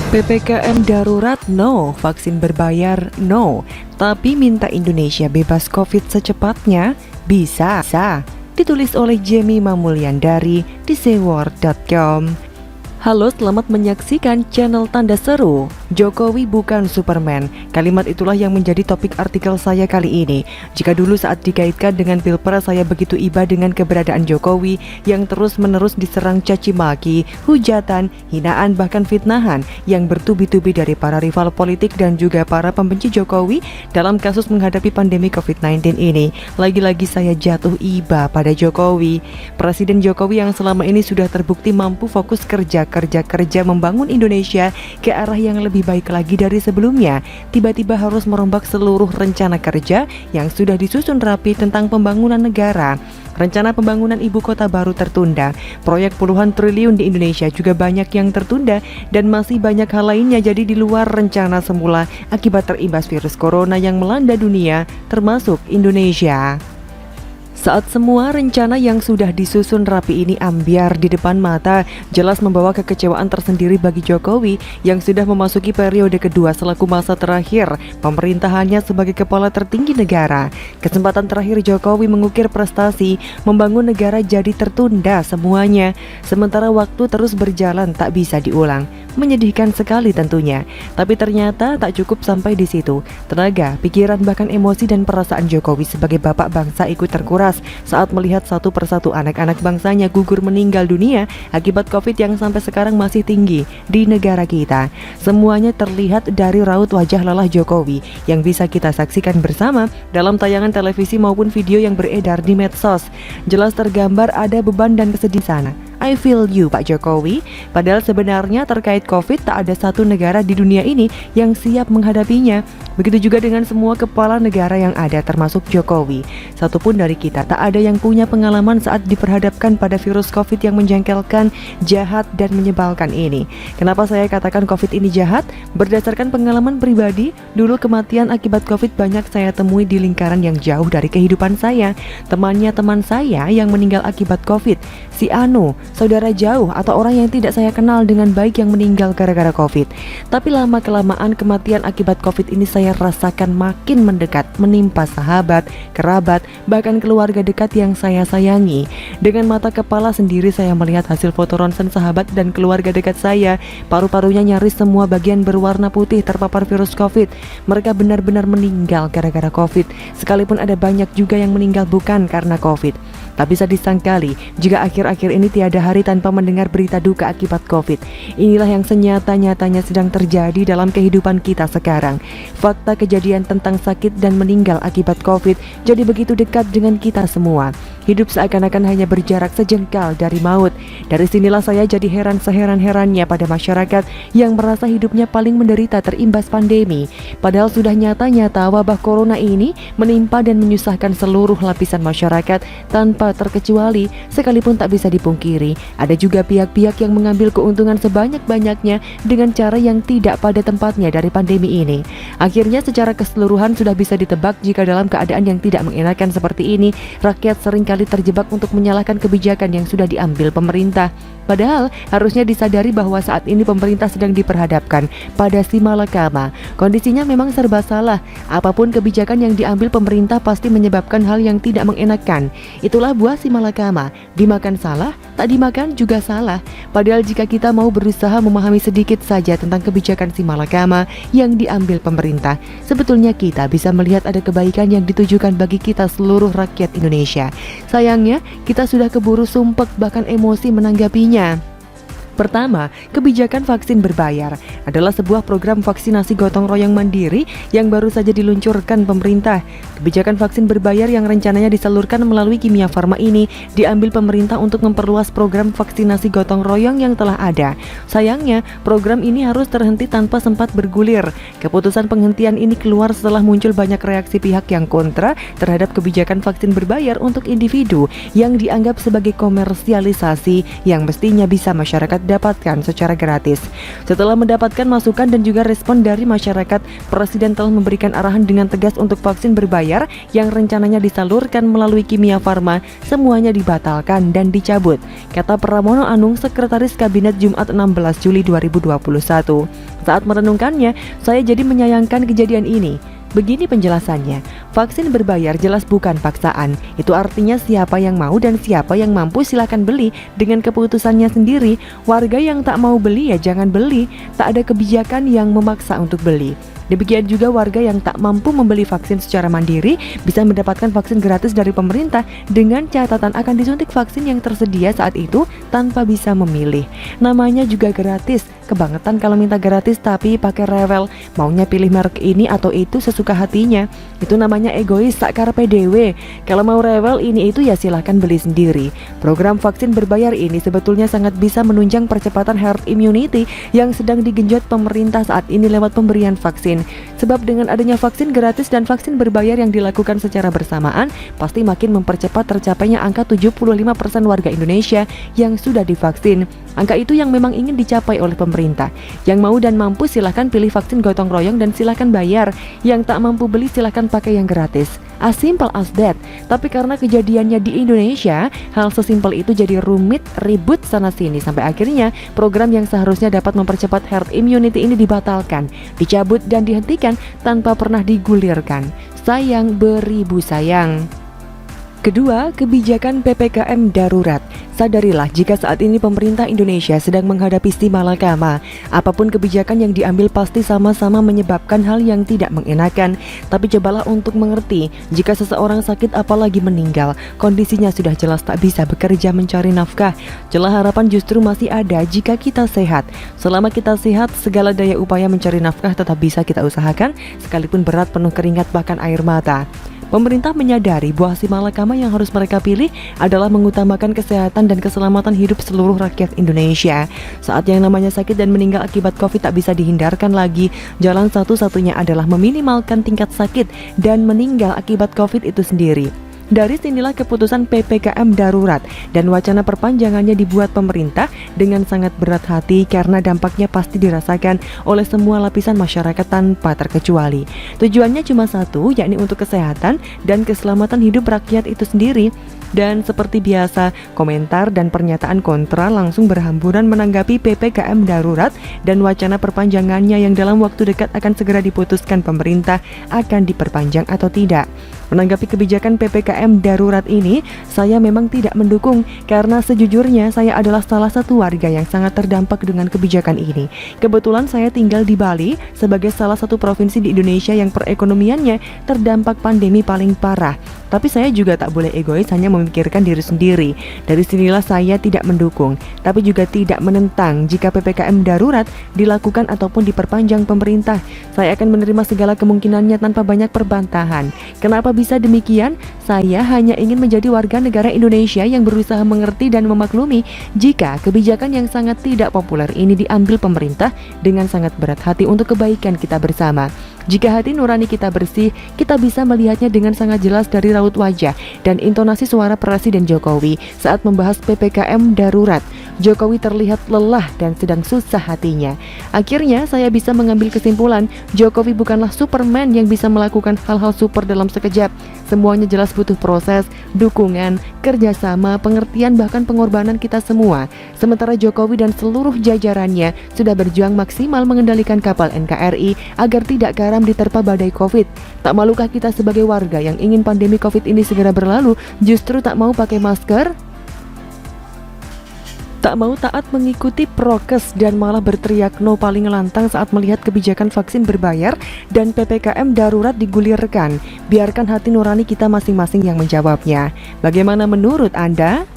PPKM darurat no, vaksin berbayar no, tapi minta Indonesia bebas COVID secepatnya bisa. Ditulis oleh Jamie Mamulian dari thesewar.com. Halo, selamat menyaksikan channel Tanda Seru. Jokowi bukan Superman. Kalimat itulah yang menjadi topik artikel saya kali ini. Jika dulu saat dikaitkan dengan Pilpres saya begitu iba dengan keberadaan Jokowi yang terus-menerus diserang caci maki, hujatan, hinaan bahkan fitnahan yang bertubi-tubi dari para rival politik dan juga para pembenci Jokowi dalam kasus menghadapi pandemi COVID-19 ini. Lagi-lagi saya jatuh iba pada Jokowi. Presiden Jokowi yang selama ini sudah terbukti mampu fokus kerja membangun Indonesia ke arah yang lebih baik lagi dari sebelumnya, tiba-tiba harus merombak seluruh rencana kerja yang sudah disusun rapi tentang pembangunan negara. Rencana pembangunan ibu kota baru tertunda, proyek puluhan triliun di Indonesia juga banyak yang tertunda, dan masih banyak hal lainnya jadi di luar rencana semula akibat terimbas virus corona yang melanda dunia, termasuk Indonesia. Saat semua rencana yang sudah disusun rapi ini ambyar di depan mata, jelas membawa kekecewaan tersendiri bagi Jokowi yang sudah memasuki periode kedua selaku masa terakhir pemerintahannya sebagai kepala tertinggi negara. Kesempatan terakhir Jokowi mengukir prestasi, membangun negara jadi tertunda semuanya, sementara waktu terus berjalan tak bisa diulang. Menyedihkan sekali tentunya, tapi ternyata tak cukup sampai di situ. Tenaga, pikiran bahkan emosi dan perasaan Jokowi sebagai bapak bangsa ikut terkuras saat melihat satu persatu anak-anak bangsanya gugur meninggal dunia akibat COVID yang sampai sekarang masih tinggi di negara kita. Semuanya terlihat dari raut wajah lelah Jokowi yang bisa kita saksikan bersama dalam tayangan televisi maupun video yang beredar di medsos. Jelas tergambar ada beban dan kesedihan sana. I feel you Pak Jokowi. Padahal sebenarnya terkait COVID tak ada satu negara di dunia ini yang siap menghadapinya. Begitu juga dengan semua kepala negara yang ada termasuk Jokowi. Satupun dari kita tak ada yang punya pengalaman saat diperhadapkan pada virus COVID yang menjengkelkan, jahat dan menyebalkan ini. Kenapa saya katakan COVID ini jahat? Berdasarkan pengalaman pribadi, dulu kematian akibat COVID banyak saya temui di lingkaran yang jauh dari kehidupan saya. Temannya teman saya yang meninggal akibat COVID, si Anu, saudara jauh atau orang yang tidak saya kenal dengan baik yang meninggal gara-gara COVID. Tapi lama-kelamaan kematian akibat COVID ini saya rasakan makin mendekat, menimpa sahabat, kerabat, bahkan keluarga dekat yang saya sayangi. Dengan mata kepala sendiri saya melihat hasil foto ronsen sahabat dan keluarga dekat saya. Paru-parunya nyaris semua bagian berwarna putih terpapar virus COVID. Mereka benar-benar meninggal gara-gara COVID. Sekalipun ada banyak juga yang meninggal bukan karena COVID. Tak bisa disangkali jika akhir-akhir ini tiada hari tanpa mendengar berita duka akibat COVID. Inilah yang senyata-nyatanya sedang terjadi dalam kehidupan kita sekarang. Fakta kejadian tentang sakit dan meninggal akibat COVID jadi begitu dekat dengan kita semua. Hidup seakan-akan hanya berjarak sejengkal dari maut. Dari sinilah saya jadi heran seheran-herannya pada masyarakat yang merasa hidupnya paling menderita terimbas pandemi. Padahal sudah nyata-nyata wabah corona ini menimpa dan menyusahkan seluruh lapisan masyarakat tanpa terkecuali. Sekalipun tak bisa dipungkiri, ada juga pihak-pihak yang mengambil keuntungan sebanyak-banyaknya dengan cara yang tidak pada tempatnya dari pandemi ini. Akhirnya secara keseluruhan sudah bisa ditebak jika dalam keadaan yang tidak mengenakan seperti ini, rakyat seringkali terjebak untuk menyalahkan kebijakan yang sudah diambil pemerintah. Padahal harusnya disadari bahwa saat ini pemerintah sedang diperhadapkan pada si malakama. Kondisinya memang serba salah. Apapun kebijakan yang diambil pemerintah pasti menyebabkan hal yang tidak mengenakan. Itulah buah si malakama. Dimakan salah, tak dimakan juga salah. Padahal jika kita mau berusaha memahami sedikit saja tentang kebijakan si malakama yang diambil pemerintah, sebetulnya kita bisa melihat ada kebaikan yang ditujukan bagi kita seluruh rakyat Indonesia. Sayangnya, kita sudah keburu sumpek bahkan emosi menanggapinya. Pertama, kebijakan vaksin berbayar adalah sebuah program vaksinasi gotong royong mandiri yang baru saja diluncurkan pemerintah. Kebijakan vaksin berbayar yang rencananya disalurkan melalui Kimia Farma ini diambil pemerintah untuk memperluas program vaksinasi gotong royong yang telah ada. Sayangnya, program ini harus terhenti tanpa sempat bergulir. Keputusan penghentian ini keluar setelah muncul banyak reaksi pihak yang kontra terhadap kebijakan vaksin berbayar untuk individu yang dianggap sebagai komersialisasi yang mestinya bisa masyarakat dapatkan secara gratis. Setelah mendapatkan masukan dan juga respon dari masyarakat, Presiden telah memberikan arahan dengan tegas untuk vaksin berbayar yang rencananya disalurkan melalui Kimia Farma, semuanya dibatalkan dan dicabut, kata Pramono Anung, Sekretaris Kabinet Jumat 16 Juli 2021. Saat merenungkannya, saya jadi menyayangkan kejadian ini. Begini penjelasannya, vaksin berbayar jelas bukan paksaan. Itu artinya siapa yang mau dan siapa yang mampu silakan beli dengan keputusannya sendiri. Warga yang tak mau beli ya jangan beli. Tak ada kebijakan yang memaksa untuk beli. Demikian juga warga yang tak mampu membeli vaksin secara mandiri bisa mendapatkan vaksin gratis dari pemerintah dengan catatan akan disuntik vaksin yang tersedia saat itu tanpa bisa memilih. Namanya juga gratis. Kebangetan kalau minta gratis tapi pakai rewel, maunya pilih merek ini atau itu sesuka hatinya. Itu namanya egois sakar PDW. Kalau mau rewel ini itu ya silahkan beli sendiri. Program vaksin berbayar ini sebetulnya sangat bisa menunjang percepatan herd immunity yang sedang digenjot pemerintah saat ini lewat pemberian vaksin. Sebab dengan adanya vaksin gratis dan vaksin berbayar yang dilakukan secara bersamaan, pasti makin mempercepat tercapainya angka 75% warga Indonesia yang sudah divaksin. Angka itu yang memang ingin dicapai oleh pemerintah. Yang mau dan mampu silahkan pilih vaksin gotong royong dan silahkan bayar. Yang tak mampu beli silahkan pakai yang gratis. As simple as that. Tapi karena kejadiannya di Indonesia, hal sesimpel itu jadi rumit, ribut sana-sini. Sampai akhirnya program yang seharusnya dapat mempercepat herd immunity ini dibatalkan, dicabut dan dihentikan tanpa pernah digulirkan. Sayang beribu sayang. Kedua, kebijakan PPKM darurat. Sadarilah jika saat ini pemerintah Indonesia sedang menghadapi malakama. Apapun kebijakan yang diambil pasti sama-sama menyebabkan hal yang tidak mengenakan. Tapi cobalah untuk mengerti, jika seseorang sakit apalagi meninggal, kondisinya sudah jelas tak bisa bekerja mencari nafkah. Celah harapan justru masih ada jika kita sehat. Selama kita sehat, segala daya upaya mencari nafkah tetap bisa kita usahakan, sekalipun berat penuh keringat bahkan air mata. Pemerintah menyadari bahwa malakama yang harus mereka pilih adalah mengutamakan kesehatan dan keselamatan hidup seluruh rakyat Indonesia. Saat yang namanya sakit dan meninggal akibat COVID tak bisa dihindarkan lagi, jalan satu-satunya adalah meminimalkan tingkat sakit dan meninggal akibat COVID itu sendiri. Dari sinilah keputusan PPKM darurat dan wacana perpanjangannya dibuat pemerintah dengan sangat berat hati karena dampaknya pasti dirasakan oleh semua lapisan masyarakat tanpa terkecuali. Tujuannya cuma satu, yakni untuk kesehatan dan keselamatan hidup rakyat itu sendiri. Dan seperti biasa, komentar dan pernyataan kontra langsung berhamburan menanggapi PPKM darurat dan wacana perpanjangannya yang dalam waktu dekat akan segera diputuskan pemerintah akan diperpanjang atau tidak. Menanggapi kebijakan PPKM darurat ini, saya memang tidak mendukung karena sejujurnya saya adalah salah satu warga yang sangat terdampak dengan kebijakan ini. Kebetulan saya tinggal di Bali sebagai salah satu provinsi di Indonesia yang perekonomiannya terdampak pandemi paling parah. Tapi saya juga tak boleh egois hanya memikirkan diri sendiri. Dari sinilah saya tidak mendukung, tapi juga tidak menentang jika PPKM darurat dilakukan ataupun diperpanjang pemerintah. Saya akan menerima segala kemungkinannya tanpa banyak perbantahan. Kenapa bisa demikian? Saya hanya ingin menjadi warga negara Indonesia yang berusaha mengerti dan memaklumi jika kebijakan yang sangat tidak populer ini diambil pemerintah dengan sangat berat hati untuk kebaikan kita bersama. Jika hati nurani kita bersih, kita bisa melihatnya dengan sangat jelas dari raut wajah dan intonasi suara Presiden Jokowi saat membahas PPKM darurat. Jokowi terlihat lelah dan sedang susah hatinya. Akhirnya saya bisa mengambil kesimpulan, Jokowi bukanlah Superman yang bisa melakukan hal-hal super dalam sekejap. Semuanya jelas butuh proses, dukungan, kerjasama, pengertian bahkan pengorbanan kita semua. Sementara Jokowi dan seluruh jajarannya sudah berjuang maksimal mengendalikan kapal NKRI agar tidak karam diterpa badai COVID. Tak malukah kita sebagai warga yang ingin pandemi COVID ini segera berlalu, justru tak mau pakai masker? Tak mau taat mengikuti prokes dan malah berteriak no paling lantang saat melihat kebijakan vaksin berbayar dan PPKM darurat digulirkan. Biarkan hati nurani kita masing-masing yang menjawabnya. Bagaimana menurut Anda?